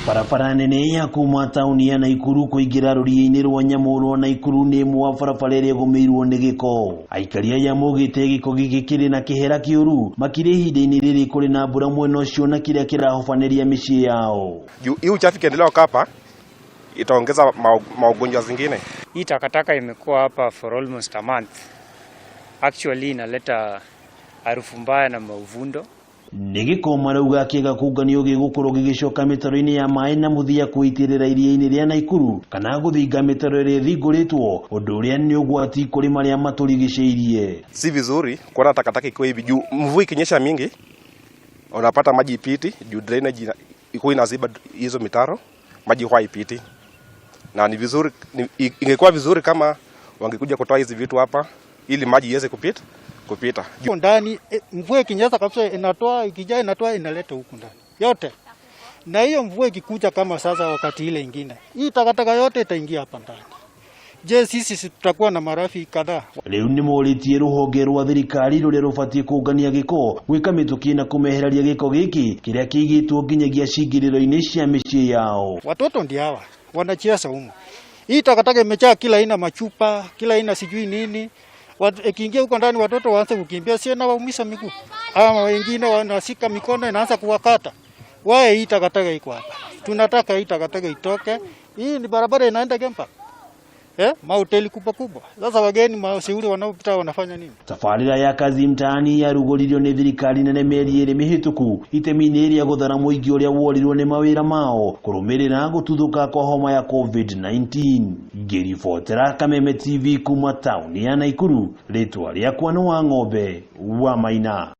Barabara nene ya kuma tauni ya Naikuru kuingira rũriĩ-inĩ rwa nyamũ rwa Naikuru nĩ ĩmwe wa barabara ĩrĩa ĩgũmĩirwo nĩ gĩko. Aikari aya maugĩte gĩko gĩkĩ kĩrĩ na kĩhera kĩũru makĩria ihinda-inĩ rĩrĩ kũrĩ na mbura mwena ũcio na kĩrĩa kĩrahobanĩria mĩciĩ yao. Hii uchafu ikiendelea hapa itaongeza magonjwa zingine. Hii takataka imekuwa hapa for almost a month. Actually inaleta harufu mbaya na mauvundo. Nigiko marouga kiega kunganio gĩgũkorwo gĩgĩcoka mĩtaro-inĩ ya maĩ na mũthia kũitĩrĩra iria-inĩ rĩa Naikuru kana gũthinga mĩtaro ĩrĩa ĩthingũrĩtwo ũndũ ũrĩa nĩ ũgwati kũrĩ marĩa matũrigicĩirie. Si vizuri kuona takataka iko hivi juu mvua ikinyesha mingi unapata maji ipiti juu drainage iko inaziba hizo mitaro, maji haipiti. Na ni vizuri ingekuwa vizuri kama wangekuja kutoa hizi vitu hapa ili maji iweze kupita. Ndani mvua ikinyesha kabisa inatoa, ikijaa inatoa, inaleta huku ndani yote. Na hiyo mvua ikikuja kama sasa wakati ile ingine, hii takataka yote itaingia hapa ndani. Je, sisi tutakuwa na marafi kadhaa? Rĩu nĩ morĩtie rũhonge rwa thirikari rũrĩa rũbatiĩ kũngania gĩko gwĩka mĩtũkĩ na kũmehereria gĩko gĩkĩ kĩrĩa kĩigĩtwo nginyagia cingĩrĩro-inĩ cia mĩciĩ yao. Watoto ndio hawa wanacheza humu. Hii takataka imejaa kila aina, machupa, kila aina sijui nini. Ikiingia huko ndani watoto waanze kukimbia, si na waumisha miguu. Ama wengine wanashika mikono inaanza kuwakata. Wae hii takataka iko hapa. Tunataka hii takataka itoke. Hii ni barabara inaenda Gempa. Mahoteli kubwa. Sasa wageni mashauri wanaopita wanafanya nini? Tabarira ya Kazi Mtaani yarugũririo nĩ thirikari nene mĩeri ĩrĩ mĩhĩtũku itemi-inĩ rĩa gũthara mũingĩ ũrĩa worirwo nĩ mawĩra mao kũrũmĩrĩra gũtuthũka kwa homa ya COVID-19. Ngĩribotera Kameme TV kuma tauni ya Naikuru, rĩtwa rĩakwa nĩ wa ng'ombe wa Maina.